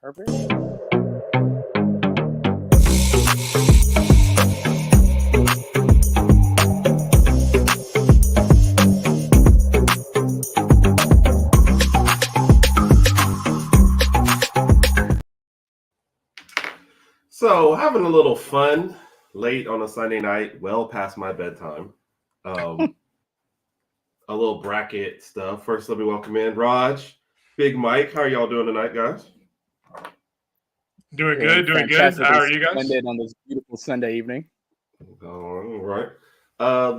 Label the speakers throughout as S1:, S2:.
S1: Herbert.
S2: So, having a little fun late on a Sunday night, well past my bedtime. A little bracket stuff. First, let me welcome in Raj, Big Mike. How are y'all doing tonight, guys?
S3: Doing good. How are you guys?
S1: Splendid on this beautiful Sunday evening.
S2: All right.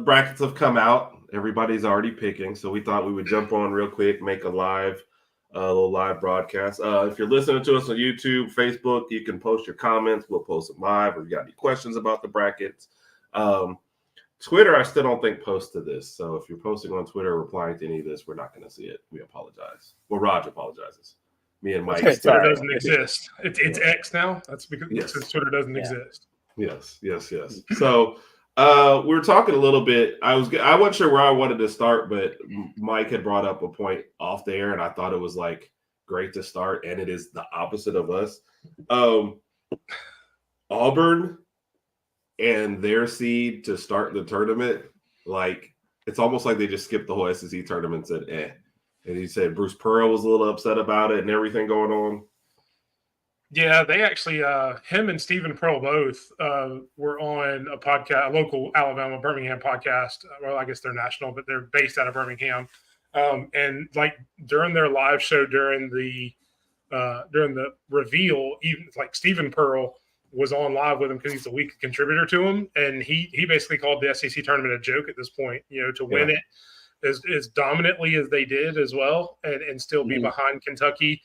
S2: Brackets have come out. Everybody's already picking, so we thought we would jump on real quick, make a little live broadcast. If you're listening to us on YouTube, Facebook, you can post your comments. We'll post them live. Or if you got any questions about the brackets, Twitter, I still don't think posted this. So if you're posting on Twitter, replying to any of this, we're not going to see it. We apologize. Well, Raj apologizes. Me and Mike.
S3: Twitter doesn't exist. It's X now. That's because since Twitter doesn't exist.
S2: Yes. So we were talking a little bit. I wasn't sure where I wanted to start, but Mike had brought up a point off the air, and I thought it was like great to start, and it is the opposite of us. Auburn and their seed to start the tournament, like it's almost like they just skipped the whole SEC tournament and said, eh. And he said Bruce Pearl was a little upset about it and everything going on.
S3: Yeah, they actually, him and Stephen Pearl both were on a podcast, a local Alabama, Birmingham podcast. Well, I guess they're national, but they're based out of Birmingham. And like during their live show, during the reveal, even like Stephen Pearl was on live with him because he's a weekly contributor to him. And he basically called the SEC tournament a joke at this point, to win it as dominantly as they did as well and still be behind Kentucky.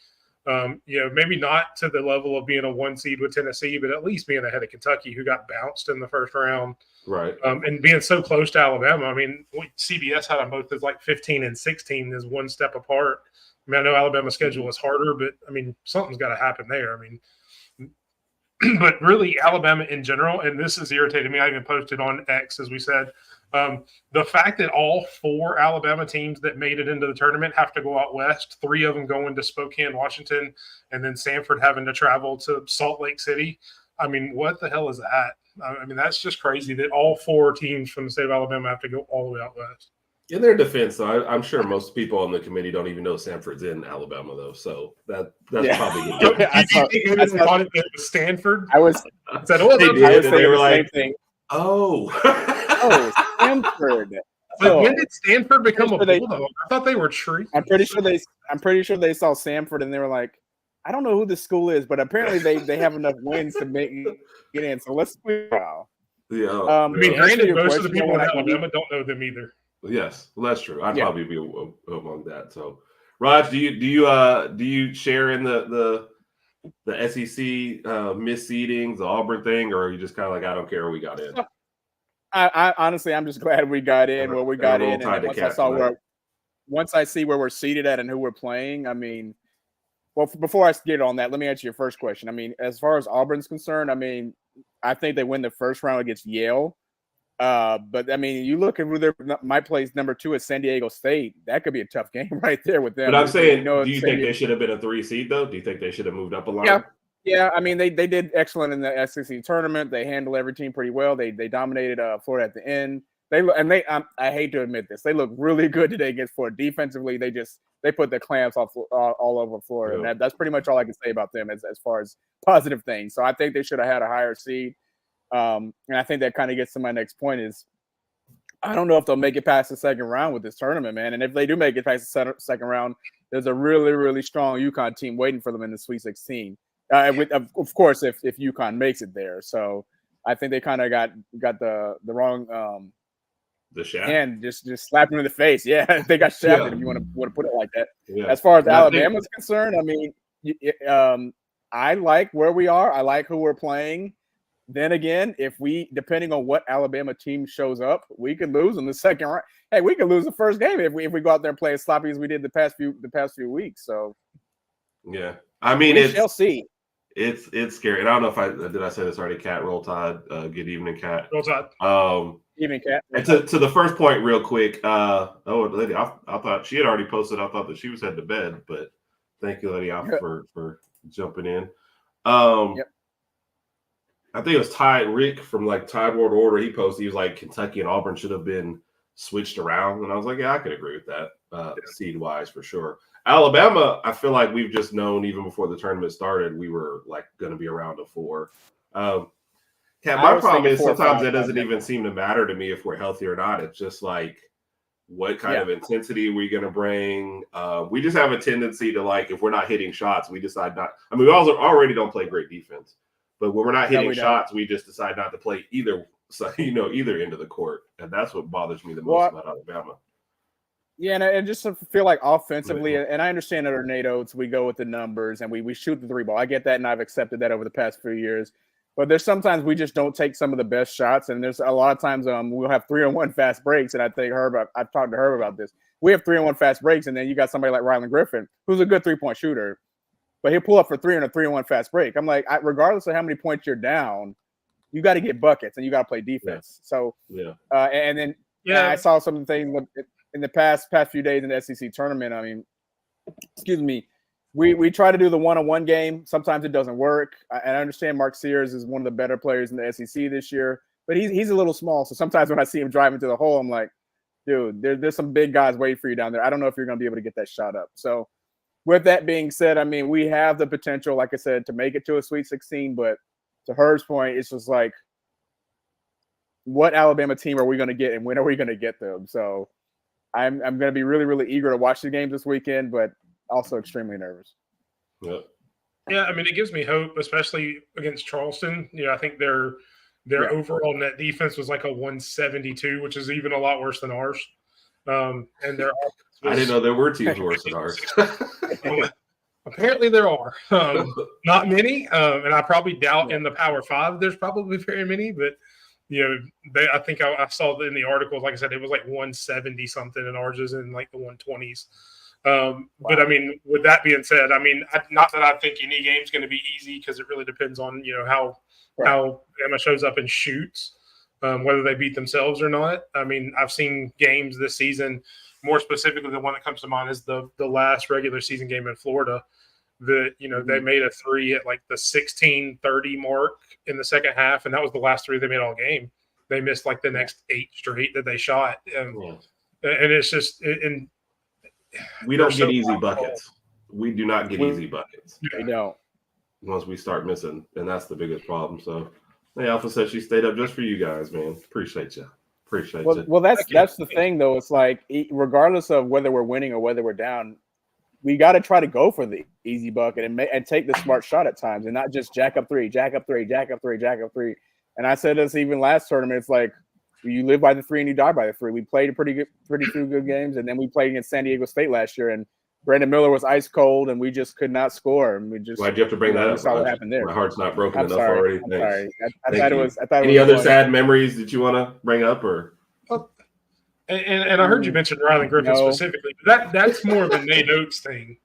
S3: Maybe not to the level of being a 1 seed with Tennessee, but at least being ahead of Kentucky, who got bounced in the first round.
S2: Right.
S3: And being so close to Alabama. I mean, CBS had them both as like 15 and 16 is one step apart. I mean, I know Alabama's schedule is harder, but I mean, something's got to happen there. I mean, but really Alabama in general, and this has irritated me. I even posted on X, as we said, the fact that all 4 Alabama teams that made it into the tournament have to go out west, 3 of them going to Spokane, Washington, and then Samford having to travel to Salt Lake City. I mean, what the hell is that? I mean, that's just crazy that all 4 teams from the state of Alabama have to go all the way out west.
S2: In their defense, though, I'm sure most people on the committee don't even know Samford's in Alabama, though. So that's probably good.
S3: I thought it was Stanford.
S1: I was
S2: they were like,
S1: thing.
S2: Oh,
S1: Stanford.
S3: But when did Stanford become a Bulldog? I thought they were trees.
S1: I'm pretty sure they saw Samford and they were like, I don't know who this school is, but apparently they have enough wins to get in. So let's see.
S2: Yeah.
S3: I mean, granted, most of the people in Alabama don't know them either.
S2: Yes, well, that's true. I'd probably be among that. So, Raj, do you share in the SEC misseedings, the Auburn thing, or are you just kind of like, I don't care where we got in?
S1: I honestly, I'm just glad we got in where we got in. And once I see where we're seated at and who we're playing, I mean, well, before I get on that, let me answer your first question. I mean, as far as Auburn's concerned, I mean, I think they win the first round against Yale. But I mean, you look at who my place number 2 is San Diego State. That could be a tough game right there with them.
S2: But I'm saying, do you think they should have been a 3 seed though? Do you think they should have moved up a line?
S1: Yeah. I mean, they did excellent in the SEC tournament. They handled every team pretty well. They dominated Florida at the end. I hate to admit this, they look really good today against Florida. Defensively, they put the clamps all over Florida.
S2: Yeah.
S1: And that's pretty much all I can say about them as far as positive things. So I think they should have had a higher seed. And I think that kind of gets to my next point is I don't know if they'll make it past the second round with this tournament, man. And if they do make it past the second round, there's a really, really strong UConn team waiting for them in the Sweet 16. Of course, if UConn makes it there. So I think they kind of got the wrong
S2: the shaft
S1: hand just slapped him in the face. Yeah, they got shafted if you want to put it like that.
S2: Yeah.
S1: As far as Alabama's concerned, I mean, I like where we are. I like who we're playing. Then again, depending on what Alabama team shows up, we could lose in the second round. Hey, we could lose the first game if we go out there and play as sloppy as we did the past few weeks. So,
S2: yeah, I mean,
S1: we shall see.
S2: It's scary. And I don't know if I say this already. Cat, roll Tide. Good evening, Cat.
S3: Roll Tide.
S1: Evening, Cat.
S2: And to the first point, real quick. Lady, I thought she had already posted. I thought that she was headed to bed, but thank you, Lady, for jumping in.
S1: Yep.
S2: I think it was Rick from like Tide World Order. He posted, he was like, Kentucky and Auburn should have been switched around. And I was like, yeah, I could agree with that, seed-wise for sure. Alabama, I feel like we've just known even before the tournament started, we were like going to be around a 4. My problem is sometimes it doesn't even seem to matter to me if we're healthy or not. It's just like, what kind of intensity are we going to bring? We just have a tendency to, like, if we're not hitting shots, we decide not. I mean, we also already don't play great defense, but when we're not hitting shots, we just decide not to play either. So, either end of the court, and that's what bothers me the most about Alabama.
S1: Yeah, and I just feel like offensively, and I understand that our Nate Oates, we go with the numbers and we shoot the 3 ball. I get that, and I've accepted that over the past few years. But there's sometimes we just don't take some of the best shots, and there's a lot of times we'll have 3-on-1 fast breaks, and I think I've talked to Herb about this. We have 3-on-1 fast breaks, and then you got somebody like Rylan Griffin, who's a good 3-point shooter, but he'll pull up for 3 on a 3-on-1 fast break. I'm like, regardless of how many points you're down, you got to get buckets and you got to play defense. So, and then I saw some things in the past few days in the SEC tournament. I mean, excuse me. We try to do the one-on-one game. Sometimes it doesn't work. And I understand Mark Sears is one of the better players in the SEC this year, but he's a little small. So sometimes when I see him driving to the hole, I'm like, dude, there's some big guys waiting for you down there. I don't know if you're going to be able to get that shot up. So with that being said, I mean, we have the potential, like I said, to make it to a Sweet 16. But to Herb's point, it's just like, what Alabama team are we going to get and when are we going to get them? So I'm going to be really, really eager to watch the games this weekend, but also extremely nervous.
S3: Yeah, I mean, it gives me hope, especially against Charleston. I think their overall net defense was like a 172, which is even a lot worse than ours. And their
S2: I didn't know there were teams worse than ours.
S3: Apparently there are. Not many, and I probably doubt in the Power 5 there's probably very many, but I think I saw in the article, like I said, it was like 170 something, and ours is in like the 120s. But I mean, with that being said, I mean, not that I think any game's going to be easy, because it really depends on how Emma shows up and shoots, whether they beat themselves or not. I mean, I've seen games this season. More specifically, the one that comes to mind is the last regular season game in Florida. That they made a 3 at like the 16:30 mark in the second half, and that was the last 3 they made all game. They missed like the next 8 straight that they shot, and it's just
S2: we don't get easy buckets. We do not get easy buckets.
S1: We don't.
S2: Once we start missing, and that's the biggest problem. So, hey, Alpha said she stayed up just for you guys, man. Appreciate you.
S1: Well, that's the thing, though. It's like, regardless of whether we're winning or whether we're down, we got to try to go for the easy bucket and take the smart shot at times, and not just jack up 3. And I said this even last tournament. It's like, you live by the 3 and you die by the 3. We played pretty few good games, and then we played against San Diego State last year, and Brandon Miller was ice cold, and we just could not score. And we just
S2: why'd you have to bring that up?
S1: Saw what happened there.
S2: My heart's not broken enough
S1: sorry.
S2: already.
S1: I'm sorry. I thought
S2: any other sad memories that you want to bring up, or?
S3: And I heard you mention Rylan Griffin specifically. That's more of a Nate Oates thing.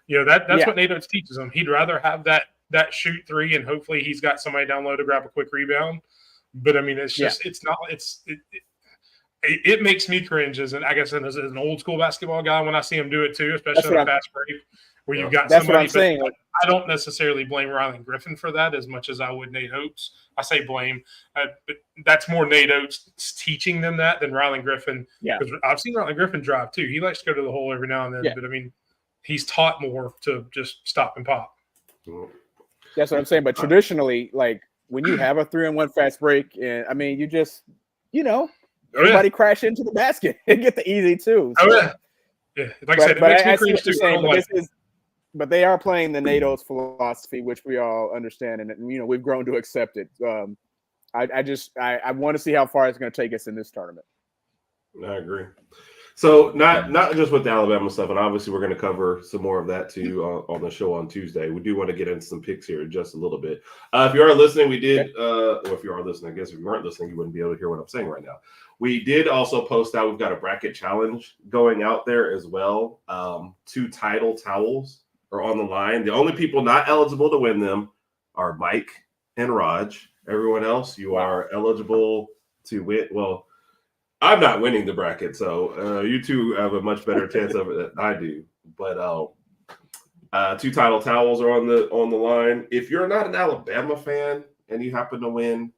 S3: That's what Nate Oates teaches him. He'd rather have that shoot 3, and hopefully he's got somebody down low to grab a quick rebound. But I mean, it's just it makes me cringe as an old school basketball guy when I see him do it too, especially on a fast break where you've got
S1: that's
S3: somebody.
S1: What I'm saying.
S3: I don't necessarily blame Rylan Griffin for that as much as I would Nate Oates. I say blame, but that's more Nate Oates teaching them that than Rylan Griffin.
S1: Yeah,
S3: because I've seen Rylan Griffin drive too. He likes to go to the hole every now and then, but I mean, he's taught more to just stop and pop.
S1: That's what I'm saying. But traditionally, like when you have a 3-on-1 fast break, and I mean, you just everybody crash into the basket and get the easy 2. So.
S3: Like I said, it makes me cringe too.
S1: But they are playing the Nate Oates philosophy, which we all understand, and we've grown to accept it. I want to see how far it's going to take us in this tournament.
S2: I agree. So not just with the Alabama stuff, and obviously we're going to cover some more of that too on the show on Tuesday. We do want to get into some picks here in just a little bit. If you are listening, we did. Well, if you are listening, I guess if you weren't listening, you wouldn't be able to hear what I'm saying right now. We did also post out. We've got a bracket challenge going out there as well. 2 title towels are on the line. The only people not eligible to win them are Mike and Raj. Everyone else, you are eligible to win. Well, I'm not winning the bracket, so you two have a much better chance of it than I do. But 2 title towels are on the line. If you're not an Alabama fan and you happen to win,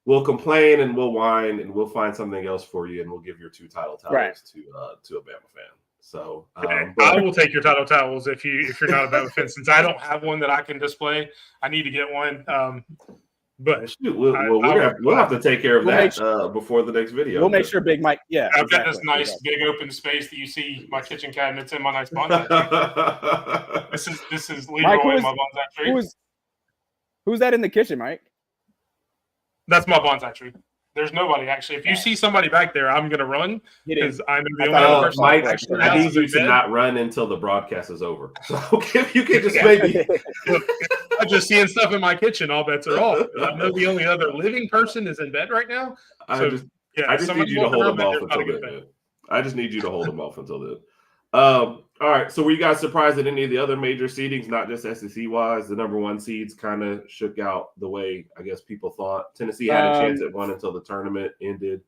S2: we'll complain and we'll whine and we'll find something else for you and we'll give your 2 title towels to a Bama fan. So
S3: I will take your title towels if you're not a Bama fan. Since I don't have one that I can display, I need to get one. But
S2: we'll have to take care of that before the next video.
S1: We'll make sure Big Mike. Yeah,
S3: I've got this nice big open space that you see my kitchen cabinets in my nice bonsai tree. This is Leroy,
S1: Mike,
S3: my bonsai tree.
S1: Who's that in the kitchen, Mike?
S3: That's my bonsai tree. There's nobody actually. If you see somebody back there, I'm gonna run because I'm the only other person.
S2: Mike, I need you to not run until the broadcast is over. So if you can just maybe.
S3: I'm just seeing stuff in my kitchen. All bets are off. I know the only other living person is in bed right now.
S2: I just need you to hold them off until then. I just need you to hold them off until then. All right. So were you guys surprised at any of the other major seedings, not just SEC wise? The number 1 seeds kind of shook out the way I guess people thought. Tennessee had a chance at 1 until the tournament ended.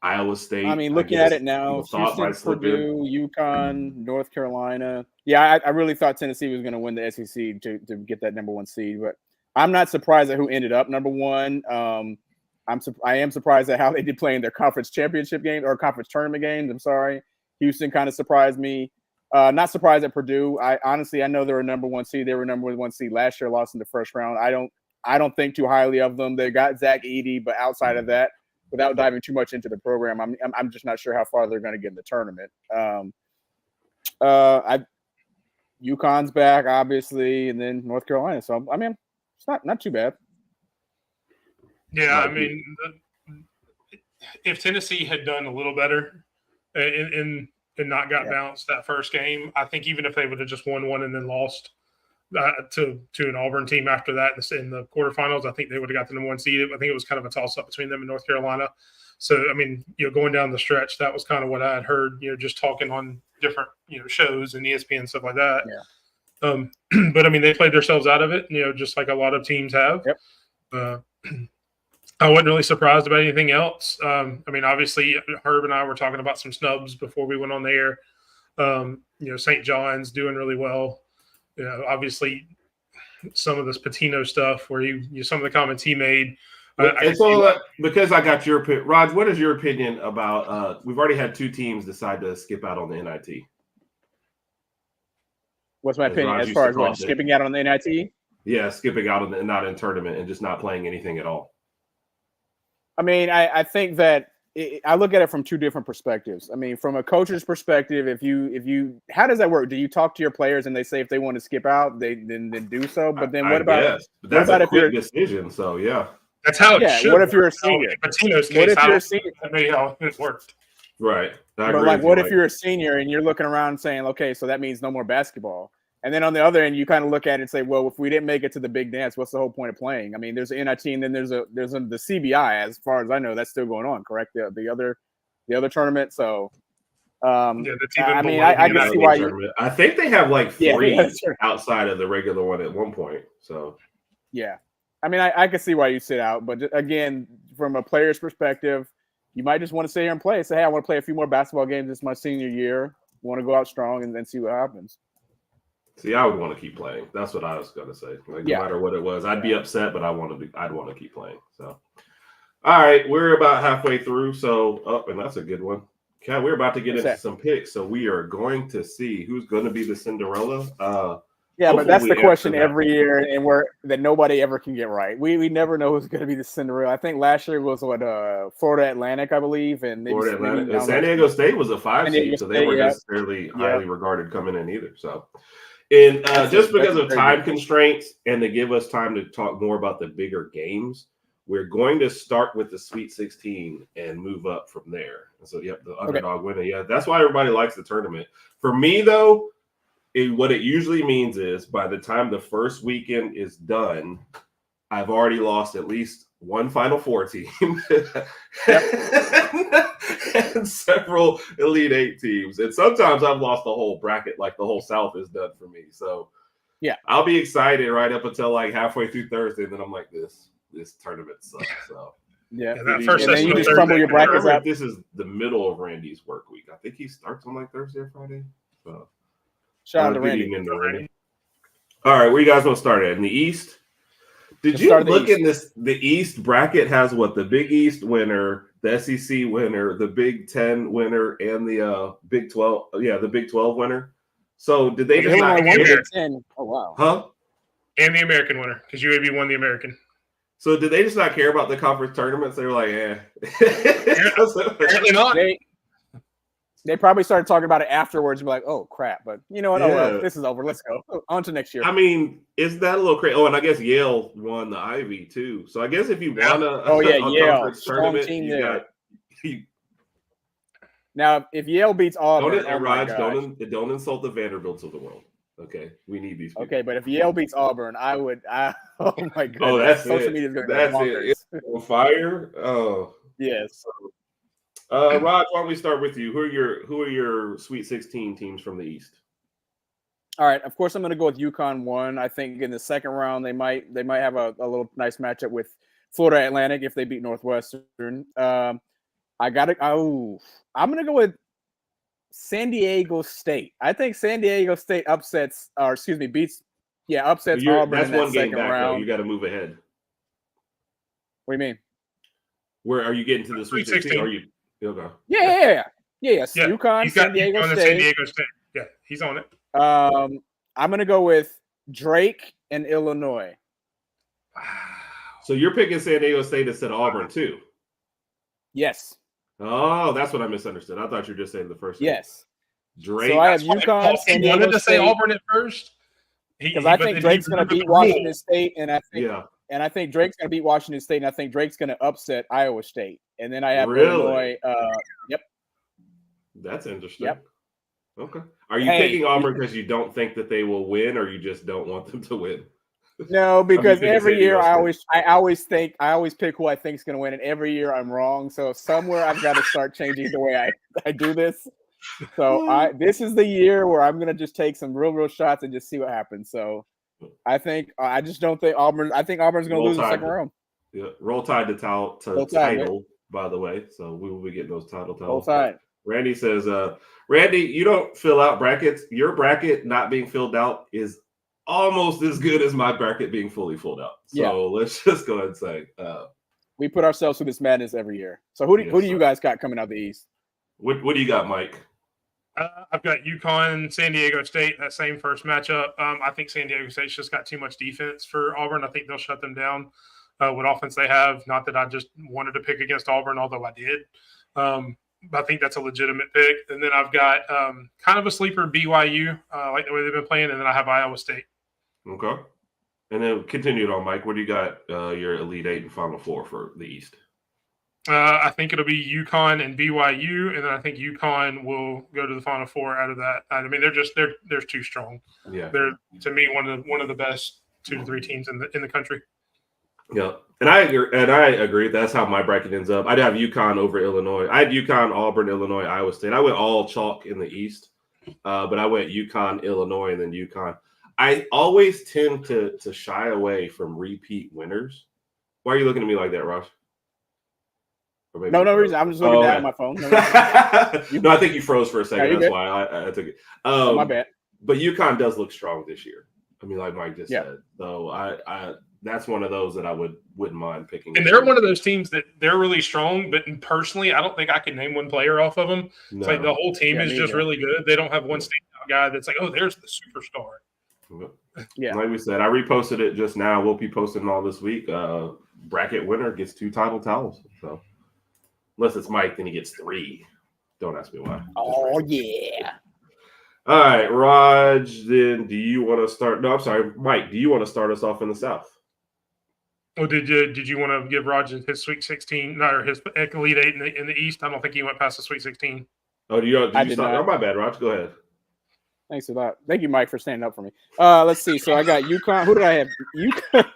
S2: Iowa State.
S1: I mean, looking at it now, Houston, Purdue, UConn, North Carolina. Yeah, I really thought Tennessee was going to win the SEC to get that number 1 seed, but I'm not surprised at who ended up number 1. I am surprised at how they did play in their conference championship games or conference tournament games. I'm sorry. Houston kind of surprised me. Not surprised at Purdue. I know they're a number 1 seed. They were number 1 seed last year, lost in the first round. I don't think too highly of them. They got Zach Edey, but outside of that, without diving too much into the program, I'm just not sure how far they're going to get in the tournament. UConn's back, obviously, and then North Carolina. So I mean, it's not too bad.
S3: Yeah, I mean, if Tennessee had done a little better and not got bounced that first game, I think even if they would have just won one and then lost to an Auburn team after that in the quarterfinals, I think they would have got the number 1 seed. I think it was kind of a toss-up between them and North Carolina. So, I mean, going down the stretch, that was kind of what I had heard, just talking on different, shows and ESPN and stuff like that.
S1: Yeah.
S3: But, I mean, they played themselves out of it, just like a lot of teams have.
S1: Yep.
S3: I wasn't really surprised about anything else. I mean, obviously, Herb and I were talking about some snubs before we went on the air. St. John's doing really well. Obviously, some of this Patino stuff where some of the comments he made.
S2: Because I got your opinion, Raj, what is your opinion about? We've already had 2 teams decide to skip out on the NIT.
S1: What's my opinion as far as what, skipping out on the NIT?
S2: Yeah, skipping out on the not in tournament and just not playing anything at all.
S1: I mean, I think that I look at it from 2 different perspectives. I mean, from a coach's perspective, if you how does that work? Do you talk to your players and they say if they want to skip out, then do so? But then what about?
S2: Yes, but that's a quick decision. So yeah,
S3: that's how it should.
S1: What if you're a senior?
S3: Patino's case, what if you're a senior? Maybe how it worked.
S2: Right.
S1: But like, what if you're a senior and you're looking around saying, okay, so that means no more basketball? And then on the other end, you kind of look at it and say, well, if we didn't make it to the big dance, what's the whole point of playing? I mean, there's an NIT and then there's the CBI. As far as I know, that's still going on, correct? The other tournament. So, I mean, I can see why.
S2: I think they have like 3 outside of the regular one at one point. So,
S1: yeah, I mean, I can see why you sit out, but again, from a player's perspective, you might just want to sit here and play. Say, hey, I want to play a few more basketball games. This is my senior year. Want to go out strong and then see what happens.
S2: See, I would want to keep playing. That's what I was going to say. No matter what it was, I'd be upset, but I'd want to keep playing. So, all right, we're about halfway through. So, and that's a good one. Okay, we're about to get into some picks. So we are going to see who's going to be the Cinderella.
S1: But that's the question every year, and that nobody ever can get right. We never know who's going to be the Cinderella. I think last year was Florida Atlantic, I believe, and maybe
S2: and San Diego State was a 5 seed, so they weren't necessarily highly regarded coming in either. So. And just because of time constraints and to give us time to talk more about the bigger games, we're going to start with the Sweet 16 and move up from there. So, the underdog winner. Yeah, that's why everybody likes the tournament. For me, though, what it usually means is by the time the first weekend is done, I've already lost at least one Final Four team and several Elite 8 teams. And sometimes I've lost the whole bracket, like the whole South is done for me. So I'll be excited right up until like halfway through Thursday. And then I'm like, this tournament sucks. So
S3: that first
S1: and then you just crumble your brackets up.
S2: This is the middle of Randy's work week. I think he starts on like Thursday or Friday. So
S1: Shout out to
S2: Good
S1: Randy.
S2: evening to Randy. All right, where you guys want to start at? In the East? Did
S1: Let's
S2: you
S1: start at the
S2: look
S1: East.
S2: in this? The East bracket has what? The Big East winner, the SEC winner, the Big 10 winner, and the Big 12. Yeah, the Big 12 winner. So did they
S1: But
S2: just
S1: they
S2: not
S1: only won
S2: care?
S1: Big 10. Oh wow.
S2: Huh?
S3: And the American winner, because UAB won the American.
S2: So did they just not care about the conference tournaments? They were like, eh.
S3: Apparently not.
S1: They probably started talking about it afterwards and be like, oh crap. But you know what? Oh
S2: Yeah.
S1: well, this is over. Let's go. On to next year.
S2: I mean, is that a little crazy? Oh, and I guess Yale won the Ivy too. So I guess if you won a
S1: Yale.
S2: conference
S1: Strong
S2: tournament,
S1: team
S2: you
S1: there.
S2: got
S1: Now, if Yale beats Auburn,
S2: Raj, don't insult the Vanderbilts of the world. Okay, we need these people.
S1: Okay, but if Yale beats Auburn, oh my goodness.
S2: Oh, that's
S1: social
S2: it.
S1: media is going to
S2: That's
S1: go
S2: it.
S1: bonkers.
S2: It's on fire. Oh,
S1: Yes.
S2: Raj, why don't we start with you? Who are your Sweet 16 teams from the East?
S1: All right. Of course, I'm going to go with UConn 1. I think in the second round they might have a little nice matchup with Florida Atlantic if they beat Northwestern. I'm going to go with San Diego State. I think San Diego State upsets Auburn in
S2: That's
S1: that
S2: one game
S1: second
S2: back,
S1: round.
S2: though. You got to move ahead.
S1: What do you mean?
S2: Where are you getting to the Sweet 16? Are you okay?
S1: Yeah.
S3: Yeah,
S1: UConn, San Diego
S3: UConn and
S1: State.
S3: San Diego State. Yeah, he's on it.
S1: I'm going to go with Drake and Illinois.
S3: Wow.
S2: So you're picking San Diego State instead of Auburn too.
S1: Yes.
S2: Oh, that's what I misunderstood. I thought you were just saying the first one.
S1: Yes.
S2: Drake.
S1: So I have UConn, San
S3: He wanted
S1: Diego
S3: to say
S1: State.
S3: Auburn at first.
S1: Because I think Drake's going to beat Washington State, and I think Drake's going to beat Washington State, and I think Drake's going to upset Iowa State, and then I have Illinois. Yep.
S2: That's interesting.
S1: Yep.
S2: Okay. Are you picking Auburn because you don't think that they will win, or you just don't want them to win?
S1: No, because every year I always pick who I think is going to win, and every year I'm wrong. So somewhere I've got to start changing the way I do this. So this is the year where I'm going to just take some real shots and just see what happens. So I just don't think Auburn. I think Auburn's going to lose in the second round.
S2: Yeah, Roll Tide to title, by the way. So we will be getting those title
S1: Roll Tide.
S2: Randy says, Randy, you don't fill out brackets. Your bracket not being filled out is almost as good as my bracket being fully filled out. So let's just go ahead and say
S1: we put ourselves through this madness every year. So who do you guys got coming out the East?
S2: What do you got, Mike?
S3: I've got UConn, San Diego State, that same first matchup. I think San Diego State's just got too much defense for Auburn. I think they'll shut them down. What offense they have. Not that I just wanted to pick against Auburn, although I did. But I think that's a legitimate pick. And then I've got kind of a sleeper BYU, like the way they've been playing. And then I have Iowa State.
S2: Okay. And then continue on, Mike. What do you got your Elite Eight and Final Four for the East?
S3: I think it'll be UConn and BYU, and then I think UConn will go to the Final Four out of that. I mean, they're too strong.
S2: Yeah,
S3: they're to me one of the best 2 to 3 teams in the country.
S2: Yeah, and I agree. That's how my bracket ends up. I'd have UConn over Illinois. I had UConn, Auburn, Illinois, Iowa State. I went all chalk in the East, but I went UConn, Illinois, and then UConn. I always tend to shy away from repeat winners. Why are you looking at me like that, Ross?
S1: No reason. I'm just looking down at my phone.
S2: No, I think you froze for a second. That's why I took it.
S1: My bad.
S2: But UConn does look strong this year. I mean, like Mike just said. So I that's one of those that I wouldn't mind picking.
S3: And they're one of those teams that they're really strong, but personally, I don't think I can name one player off of them. No. It's like the whole team is just really good. They don't have one standout guy that's like, oh, there's the superstar.
S2: Yeah. Like we said, I reposted it just now. We'll be posting all this week. Bracket winner gets 2 title towels. So unless it's Mike, then he gets 3. Don't ask me why.
S1: Oh, yeah.
S2: All right, Raj, then do you want to start? No, I'm sorry, Mike, do you want to start us off in the South?
S3: Well, did you want to give Raj his Sweet 16, or his Elite 8 in the East? I don't think he went past the Sweet 16.
S2: Oh, did you start? Oh, my bad, Raj. Go ahead.
S1: Thanks for that. Thank you, Mike, for standing up for me. Let's see. So I got UConn. Who did I have? UConn.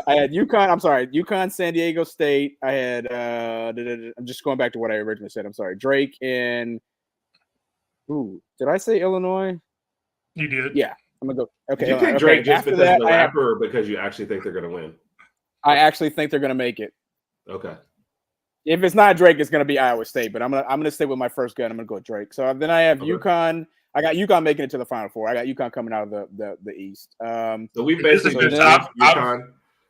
S1: I had UConn. I'm sorry, UConn, San Diego State. I had. I'm just going back to what I originally said. I'm sorry, Drake and. Ooh, did I say Illinois?
S3: You did.
S1: Yeah, I'm gonna go. Okay,
S2: did you pick Drake just because of the rapper, or because you actually think they're gonna win?
S1: I actually think they're gonna make it.
S2: Okay.
S1: If it's not Drake, it's gonna be Iowa State. But I'm gonna stay with my first gun. I'm gonna go with Drake. So then I have UConn. I got UConn making it to the Final Four. I got UConn coming out of the East.
S2: So we
S3: This is
S2: basically
S3: good.
S2: just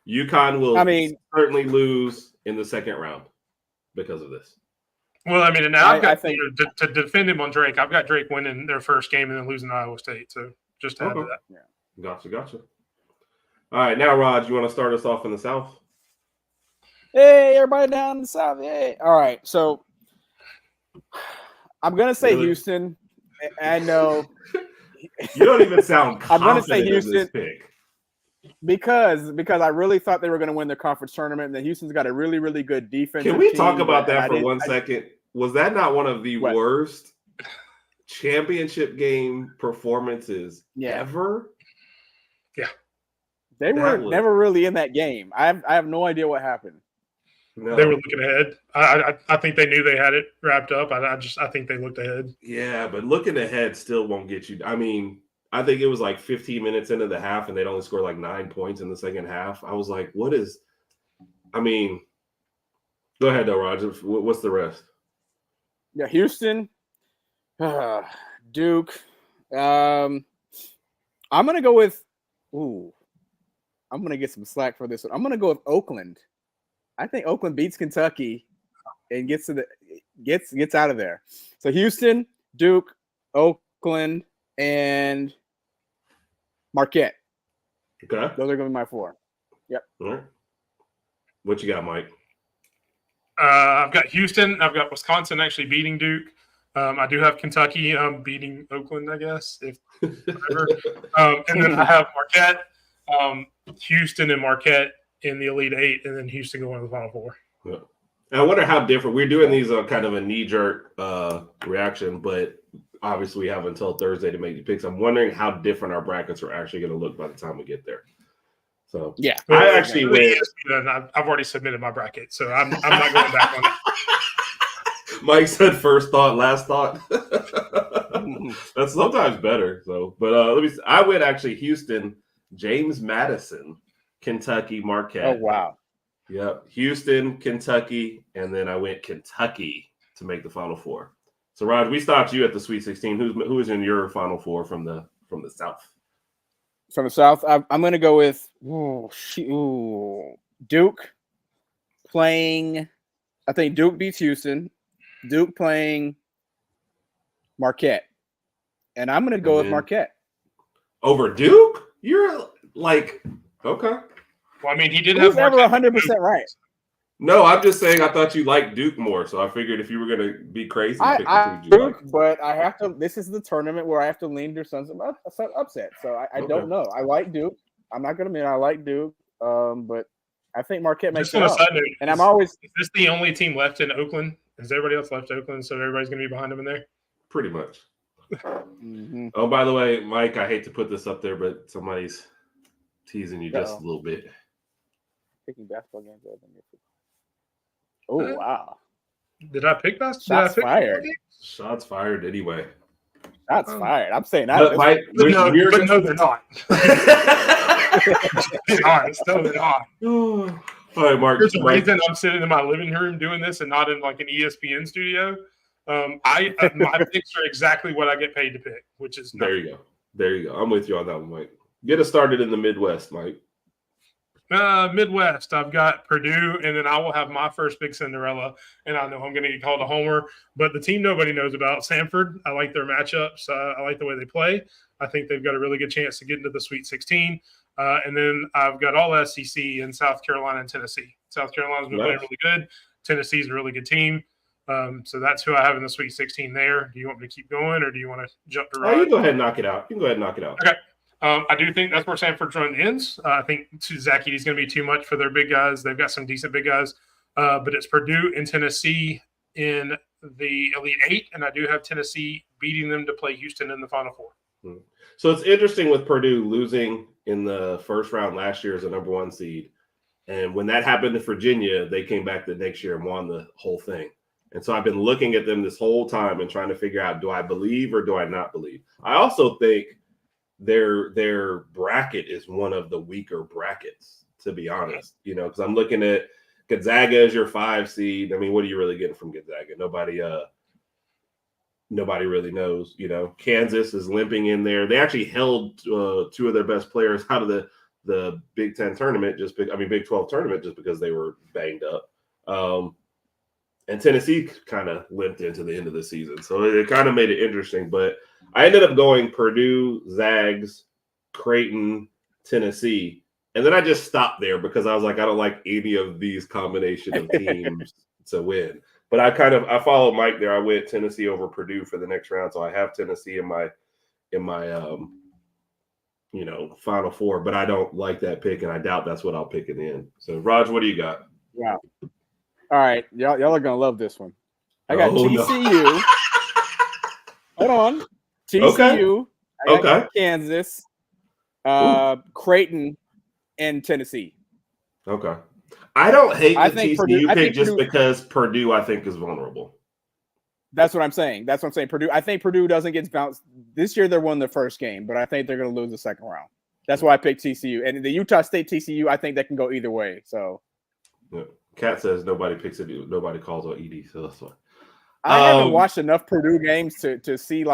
S2: UConn will
S1: I mean,
S2: certainly lose in the second round because of this.
S3: Well, I mean, and now I've
S1: I
S3: got
S1: think-
S3: to defend him on Drake. I've got Drake winning their first game and then losing to Iowa State. So just to add to
S2: Okay.
S3: that.
S2: Gotcha. All right, now Raj, you want to start us off in the South?
S1: Hey, everybody down in the South. Hey. All right. So I'm going to say
S2: Really?
S1: Houston. I know
S2: You don't even sound
S1: I'm gonna
S2: confident
S1: say
S2: in this
S1: Houston.
S2: pick.
S1: because I really thought they were going to win the conference tournament. And then Houston's got a really, really good defense.
S2: Can we talk about that for 1 second? Was that not one of the
S1: What?
S2: worst championship game performances ever?
S1: They were never really in that game. I have no idea what happened.
S2: No.
S3: They were looking ahead. I think they knew they had it wrapped up. I think they looked ahead.
S2: Yeah, but looking ahead still won't get you. I mean, I think it was like 15 minutes into the half, and they'd only scored like 9 points in the second half. I was like, what is – I mean, go ahead, though, Roger. What's the rest?
S1: Yeah, Houston, Duke. I'm going to go with – I'm going to get some slack for this one. I'm going to go with Oakland. I think Oakland beats Kentucky and gets out of there. So Houston, Duke, Oakland, and Marquette.
S2: Okay.
S1: Those are going to be my 4. Yep.
S2: All right. What you got, Mike?
S3: I've got Houston. I've got Wisconsin actually beating Duke. I do have Kentucky beating Oakland, I guess, if whatever. And then I have Marquette, Houston, and Marquette in the Elite Eight, and then Houston going to the Final Four.
S2: Yeah. And I wonder how different. We're doing these kind of a knee-jerk reaction, but obviously we have until Thursday to make the picks. I'm wondering how different our brackets are actually going to look by the time we get there. So
S1: yeah,
S2: I actually went.
S3: I've already submitted my bracket, so I'm not going back on it.
S2: Mike said first thought, last thought. That's sometimes better. So, but let me. I went actually Houston, James Madison, Kentucky, Marquette.
S1: Oh wow.
S2: Yep, Houston, Kentucky, and then I went Kentucky to make the Final Four. So, Rod, we stopped you at the Sweet 16. Who is in your Final Four from the South?
S1: From the South, I'm going to go with Duke playing. I think Duke beats Houston. Duke playing Marquette, and I'm going to go with Marquette
S2: over Duke. You're like okay.
S3: Well, I mean, he did
S1: Who's
S3: have
S1: ever 100% right.
S2: No, I'm just saying I thought you liked Duke more, so I figured if you were going to be crazy,
S1: I Duke, but I have to. This is the tournament where I have to lean to some upset. So I don't know. I like Duke. I'm not going to admit I like Duke, but I think Marquette makes it up. And I'm always.
S3: Is this the only team left in Oakland? Is everybody else left Oakland? So everybody's going to be behind them in there.
S2: Pretty much.
S1: Mm-hmm.
S2: Oh, by the way, Mike, I hate to put this up there, but somebody's teasing you just a little bit.
S1: Picking basketball games other than your football. Oh wow!
S3: Did I pick basketball?
S1: Shots fired.
S2: Shots fired anyway.
S1: Shots fired. I'm saying that.
S2: Mike,
S3: no, they're not. Be honest, no, they're not.
S2: All right, Mark.
S3: There's a reason I'm sitting in my living room doing this and not in like an ESPN studio. My picks are exactly what I get paid to pick, which is
S2: there you go. I'm with you on that one, Mike. Get us started in the Midwest, Mike.
S3: Midwest, I've got Purdue, and then I will have my first big Cinderella, and I know I'm going to get called a homer, but the team nobody knows about, Samford, I like their matchups. I like the way they play. I think they've got a really good chance to get into the Sweet 16. And then I've got all SEC in South Carolina and Tennessee. South Carolina's been playing really good. Tennessee's a really good team. So that's who I have in the Sweet 16 there. Do you want me to keep going, or do you want to jump to Rod?
S2: You go ahead and knock it out. Okay.
S3: I do think that's where Samford's run ends. I think Zach Edey's going to be too much for their big guys. They've got some decent big guys, but it's Purdue and Tennessee in the Elite Eight, and I do have Tennessee beating them to play Houston in the Final Four.
S2: So it's interesting with Purdue losing in the first round last year as a number 1 seed, and when that happened to Virginia, they came back the next year and won the whole thing. And so I've been looking at them this whole time and trying to figure out, do I believe or do I not believe? I also think their bracket is one of the weaker brackets, to be honest, because I'm looking at Gonzaga as your 5 seed. I mean, what are you really getting from Gonzaga? Nobody, nobody really knows. Kansas is limping in there. They actually held 2 of their best players out of the Big 10 tournament, Big 12 tournament, just because they were banged up. And Tennessee kind of limped into the end of the season. So it kind of made it interesting. But I ended up going Purdue, Zags, Creighton, Tennessee. And then I just stopped there because I was like, I don't like any of these combination of teams to win. But I followed Mike there. I went Tennessee over Purdue for the next round. So I have Tennessee in my Final Four, but I don't like that pick, and I doubt that's what I'll pick in the end. So, Raj, what do you got?
S1: Wow. All right, y'all are gonna love this one. I got TCU.
S2: No.
S1: Hold on, TCU.
S2: Okay.
S1: I got Kansas, Creighton, and Tennessee.
S2: Okay. I don't hate the TCU
S1: Purdue,
S2: pick just because Purdue, I think, is vulnerable.
S1: That's what I'm saying. Purdue. I think Purdue doesn't get bounced this year. They won the first game, but I think they're going to lose the second round. That's why I picked TCU. And the Utah State TCU, I think that can go either way. So,
S2: yeah. Kat says nobody picks it. Nobody calls on ED. So that's why.
S1: I haven't watched enough Purdue games to see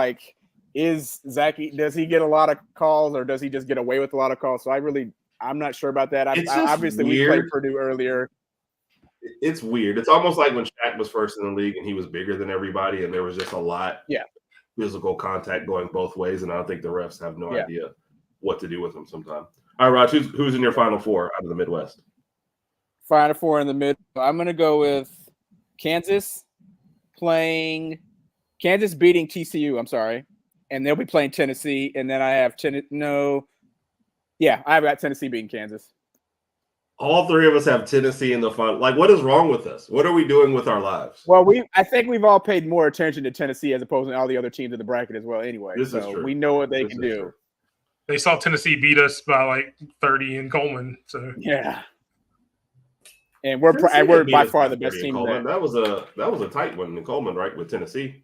S1: is Zach, does he get a lot of calls or does he just get away with a lot of calls? So I'm not sure about that. Obviously, we played Purdue earlier.
S2: It's weird. It's almost like when Shaq was first in the league and he was bigger than everybody, and there was just a lot physical contact going both ways, and I don't think the refs have no idea what to do with him sometimes. All right, Raj, who's in your Final Four out of the Midwest?
S1: Final Four in the mid. I'm going to go with Kansas beating TCU. I'm sorry, and they'll be playing Tennessee, and then I have I've got Tennessee beating Kansas.
S2: All 3 of us have Tennessee in the final. What is wrong with us? What are we doing with our lives?
S1: Well, I think we've all paid more attention to Tennessee as opposed to all the other teams in the bracket as well. Anyway,
S2: this is true.
S1: We know what they can do.
S3: True. They saw Tennessee beat us by 30 in Coleman. So
S1: yeah, and we're by far the best team.
S2: That was a tight one in Coleman, right, with Tennessee.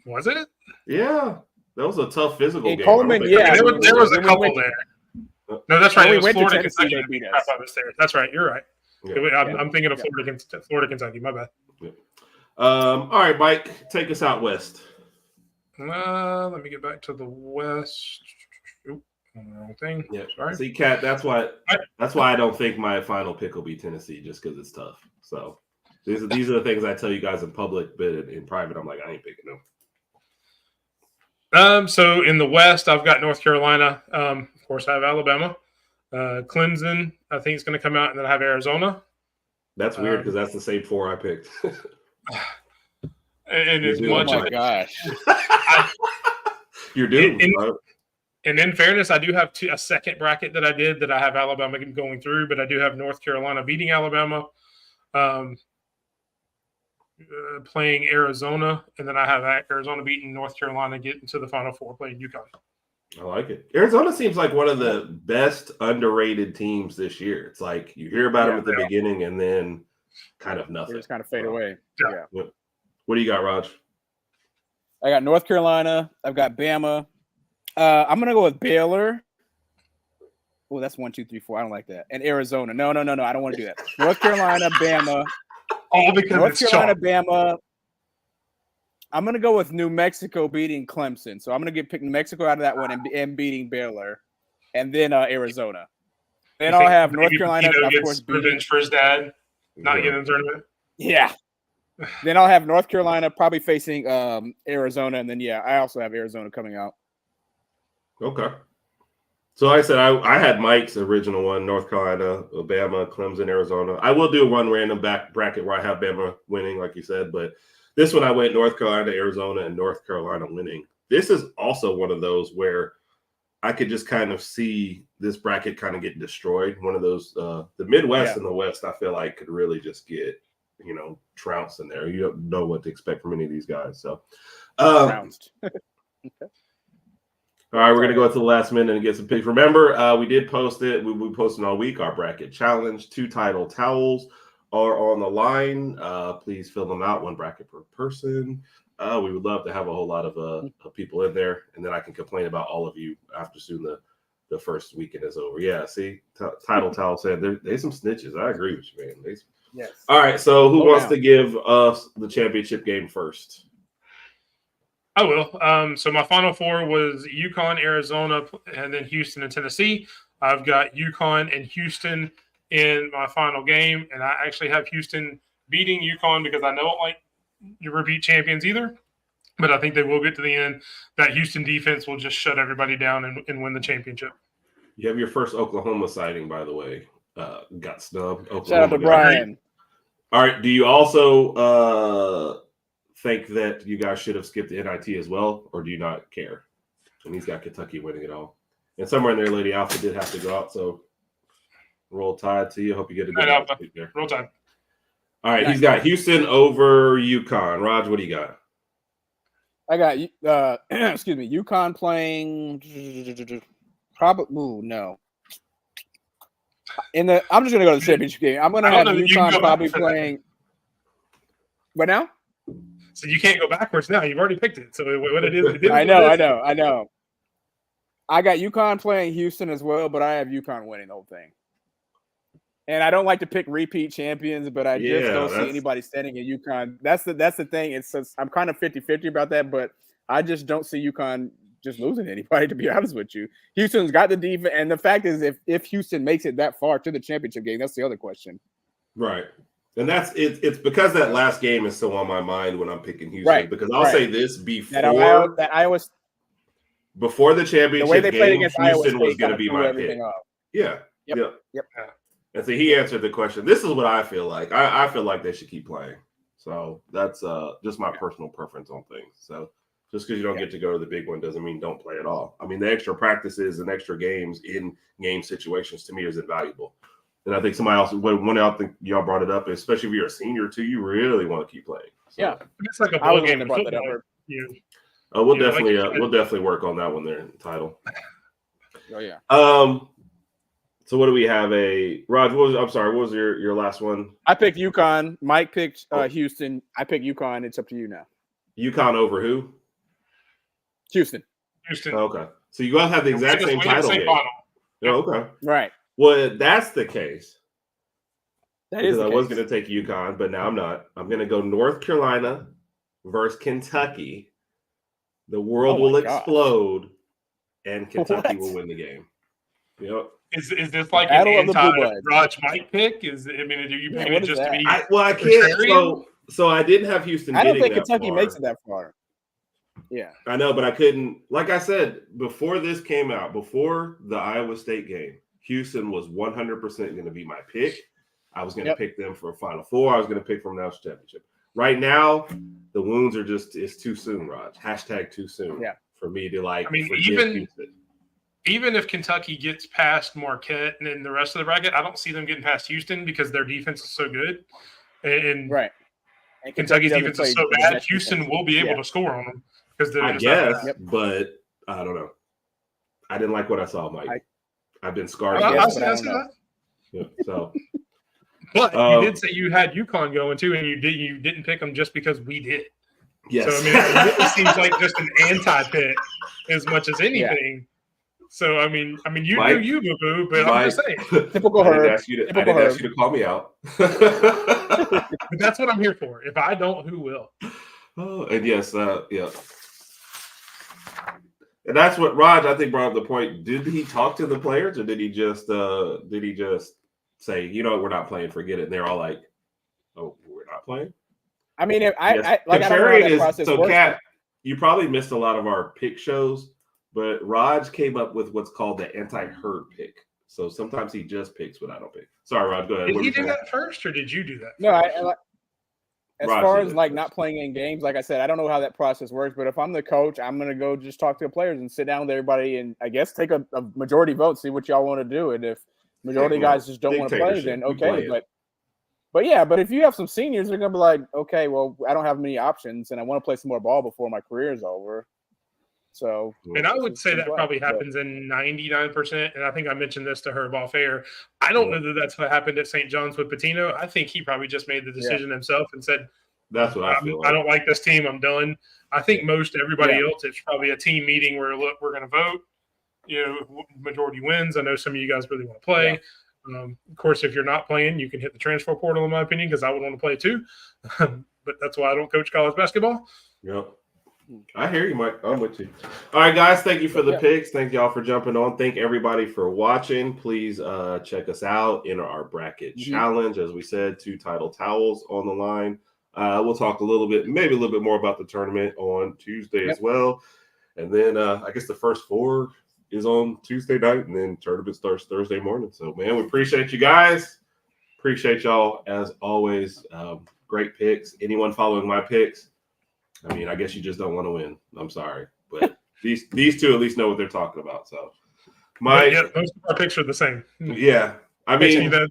S3: Was it?
S2: Yeah, that was a tough physical game.
S1: Coleman,
S3: there was a couple there. No, that's right. It was Florida, Kentucky. That's right. You're right. Yeah. I'm thinking of Florida, Kentucky. My bad.
S2: Yeah. All right, Mike, take us out west.
S3: Let me get back to the west. Wrong thing.
S2: Yeah.
S3: Sorry.
S2: See, Kat, that's why I don't think my final pick will be Tennessee, just because it's tough. So these are the things I tell you guys in public, but in private, I'm like, I ain't picking them.
S3: So in the West, I've got North Carolina. Of course, I have Alabama. Clemson, I think it's going to come out, and then I have Arizona.
S2: That's weird because that's the same 4 I picked.
S3: And as much
S1: oh my gosh,
S2: you're doomed.
S3: And in fairness, I do have a second bracket that I did that I have Alabama going through, but I do have North Carolina beating Alabama, playing Arizona, and then I have Arizona beating North Carolina, getting to the Final Four, playing UConn.
S2: I like it. Arizona seems like one of the best underrated teams this year. It's like you hear about them at the beginning and then kind of nothing.
S1: They just kind of fade away.
S3: Yeah.
S2: What do you got, Raj?
S1: I got North Carolina. I've got Bama. I'm going to go with Baylor. Oh, that's 1, 2, 3, 4. I don't like that. And Arizona. No. I don't want to do that. North Carolina, Bama.
S3: All because
S1: North Carolina, Bama. I'm going to go with New Mexico beating Clemson. So I'm going to pick New Mexico out of that one and beating Baylor. And then Arizona. Then I'll have North Carolina, of course,
S3: revenge for his dad, not getting in the tournament.
S1: Yeah. Then I'll have North Carolina probably facing Arizona. And then, I also have Arizona coming out.
S2: Okay. So like I said, I had Mike's original one, North Carolina, Bama, Clemson, Arizona. I will do one random bracket where I have Bama winning, like you said, but this one I went North Carolina, Arizona, and North Carolina winning. This is also one of those where I could just kind of see this bracket kind of get destroyed. One of those, the Midwest and the West, I feel like could really just get, trounced in there. You don't know what to expect from any of these guys. So,
S1: trounced.
S2: All right, we're going to go to the last minute and get some picks. Remember, we did post it. We posted all week our bracket challenge. 2 title towels are on the line. Please fill them out, 1 bracket per person. We would love to have a whole lot of people in there, and then I can complain about all of you after soon the first weekend is over. Yeah, see, title towel said there's some snitches. I agree with you, man.
S1: Yes.
S2: All right, so who wants to give us the championship game first?
S3: I will. So my final four was UConn, Arizona, and then Houston and Tennessee. I've got UConn and Houston in my final game, and I actually have Houston beating UConn because I don't like your repeat champions either. But I think they will get to the end. That Houston defense will just shut everybody down and win the championship.
S2: You have your first Oklahoma sighting, by the way. Got snubbed. Oklahoma
S1: Shout out to
S2: got-
S1: Brian.
S2: All right. Do you also think that you guys should have skipped the NIT as well, or do you not care? And he's got Kentucky winning it all. And somewhere in there, Lady Alpha did have to go out, so roll tide to you. Hope you get a good
S3: Right, Alpha.
S2: pick there.
S3: Roll time.
S2: All right, he's got Houston over UConn. Raj, what do you got?
S1: I got excuse me, UConn playing probably no. I'm just gonna go to the championship game. I'm gonna
S3: I
S1: have
S3: don't know that you can
S1: UConn
S3: go
S1: probably
S3: back for that.
S1: playing. What now?
S3: So you can't go backwards now. You've already picked it. So what it is, it is
S1: I
S3: what
S1: know.
S3: it is.
S1: I got UConn playing Houston as well, but I have UConn winning the whole thing. And I don't like to pick repeat champions, but I just don't see anybody standing in UConn. That's the thing. I'm kind of 50-50 about that, but I just don't see UConn just losing to anybody, to be honest with you. Houston's got the defense, and the fact is, if Houston makes it that far to the championship game, that's the other question.
S2: Right. And it's because that last game is still on my mind when I'm picking Houston.
S1: Right,
S2: Because I'll say this before
S1: that Iowa
S2: before the championship
S1: the way they played
S2: game,
S1: against Iowa
S2: Houston was
S1: State
S2: going to
S1: kinda
S2: be
S1: threw
S2: my
S1: everything
S2: pick.
S1: off.
S2: Yeah.
S1: Yep.
S2: And so he answered the question. This is what I feel like. I feel like they should keep playing. So that's just my personal preference on things. So just because you don't get to go to the big one doesn't mean don't play at all. I mean, the extra practices and extra games in game situations to me is invaluable. And I think somebody else, one else, think y'all brought it up, especially if you're a senior too, you really want to keep playing. So,
S1: Yeah.
S3: It's like a
S1: I
S3: ball
S1: was
S3: game
S1: going to
S3: of
S1: brought that
S3: football.
S1: up.
S2: we'll
S3: Yeah, like
S2: definitely
S3: you said.
S2: we'll definitely work on that one there in the title.
S1: Oh yeah.
S2: So what do we have? Raj, what was your last one?
S1: I picked UConn. Mike picked Houston. I picked UConn. It's up to you now.
S2: UConn over who?
S1: Houston.
S3: Houston.
S2: Okay. So you guys have the exact same title game.
S3: final.
S2: Yeah, okay.
S1: Right.
S2: Well, if that's the case,
S1: That is
S2: because
S1: the
S2: I was
S1: case.
S2: going to take UConn, but now I'm not. I'm going to go North Carolina versus Kentucky. The world
S1: Oh my
S2: will
S1: gosh.
S2: explode, and Kentucky
S1: What?
S2: will win the game. Yep.
S3: Is this like
S1: Battle
S3: an
S1: of the Blue
S3: anti
S1: Bloods.
S3: Raj Mike pick? Are you
S1: Yeah,
S3: picking
S1: what
S3: it
S1: is
S3: just to
S1: that?
S3: be?
S2: I can't.
S3: Contrarian?
S2: So I didn't have Houston.
S1: I don't
S2: getting
S1: think
S2: that
S1: Kentucky
S2: far.
S1: makes it that far. Yeah.
S2: I know, but I couldn't. Like I said, before this came out, before the Iowa State game, Houston was 100% going to be my pick. I was going to pick them for a Final Four. I was going to pick for a national championship. Right now, the wounds are it's too soon, Raj. # too soon.
S1: Yeah.
S2: For me to like.
S3: I mean,
S2: forgive Houston.
S3: Even if Kentucky gets past Marquette and then the rest of the bracket, I don't see them getting past Houston because their defense is so good. And
S1: Right. And
S3: Kentucky's
S1: doesn't
S3: defense is
S1: play
S3: so
S1: the
S3: bad,
S1: best
S3: Houston
S1: defense.
S3: will be able
S1: Yeah.
S3: to score on them because they're
S2: I
S3: just that
S2: guess,
S3: bad.
S2: but I don't know. I didn't like what I saw, Mike. I've been scarred.
S1: I
S3: I
S1: guess,
S3: see
S1: but I
S3: that.
S1: don't know.
S2: Yeah, so
S3: But you did say you had UConn going too, and you didn't pick them just because we did.
S2: yes.
S3: So I mean, it really seems like just an anti-pick as much as anything. So I mean, you
S2: Mike-
S3: do you, boo boo, but I'm just saying.
S1: Typical
S2: I didn't
S1: Herb.
S2: ask you to, I
S1: Typical
S2: didn't ask
S1: Herb.
S2: you to call me out.
S3: But that's what I'm here for. If I don't, who will?
S2: Oh, and yes, yeah. And that's what Raj, I think, brought up the point. Did he talk to the players, or did he just say, you know what, we're not playing, forget it? And they're all like, oh, we're not playing?
S1: I mean, if I don't know how
S2: Contrarian
S1: that
S2: is
S1: process
S2: so
S1: works.
S2: Kat, you probably missed a lot of our pick shows, but Raj came up with what's called the anti-herd pick. So sometimes he just picks what I don't pick. Sorry, Raj, go ahead.
S3: Did
S2: What
S3: he
S2: were you
S3: do
S2: saying?
S3: that first, or did you do that?
S1: No, as
S2: Roger
S1: far as
S2: did
S1: like
S2: first.
S1: not playing in games, like I said, I don't know how that process works. But if I'm the coach, I'm gonna go just talk to the players and sit down with everybody, and I guess take a majority vote, see what y'all want to do. And if majority of guys just don't want to play, then
S2: Dictatorship. We
S1: okay.
S2: play it.
S1: But yeah, but if you have some seniors, they're gonna be like, okay, well, I don't have many options, and I want to play some more ball before my career is over. So,
S3: And I would say that
S1: But-
S3: probably happens in 99%. And I think I mentioned this to Herb off air. I don't know that that's what happened at St. John's with Patino. I think he probably just made the decision himself and said,
S2: That's what I feel like.
S3: I don't like this team. I'm done. I think most everybody else, it's probably a team meeting where, look, we're going to vote. You know, majority wins. I know some of you guys really want to play. Of course, if you're not playing, you can hit the transfer portal, in my opinion, because I would want to play too. But that's why I don't coach college basketball.
S2: Yep. I hear you, Mike. I'm with you. All right, guys. Thank you for the
S1: Yeah.
S2: picks. Thank y'all for jumping on. Thank everybody for watching. Please check us out in our bracket challenge. As we said, 2 title towels on the line. We'll talk maybe a little bit more about the tournament on Tuesday as well. And then I guess the first 4 is on Tuesday night, and then tournament starts Thursday morning. So, man, we appreciate you guys. Appreciate y'all as always. Great picks. Anyone following my picks? I mean, I guess you just don't want to win. I'm sorry, but these 2 at least know what they're talking about. So, Mike,
S3: Yeah, most of our picks are the same.
S2: yeah, I
S3: Makes me
S2: mean,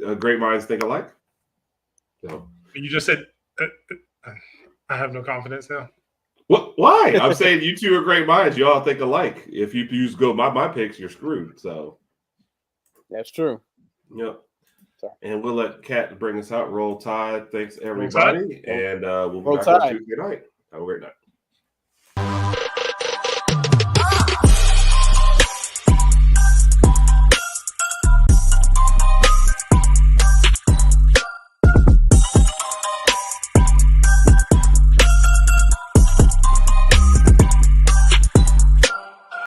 S3: that
S2: great minds think alike. So,
S3: you just said I have no confidence now.
S2: what? Why? I'm saying you 2 are great minds. You all think alike. If you use my picks, you're screwed. So,
S1: That's true.
S2: yep.
S1: Sorry.
S2: And we'll let Kat bring us out. Roll Tide. Thanks everybody, and we'll be
S1: Roll
S2: back on
S1: Tide.
S2: Tuesday night. Have a great night.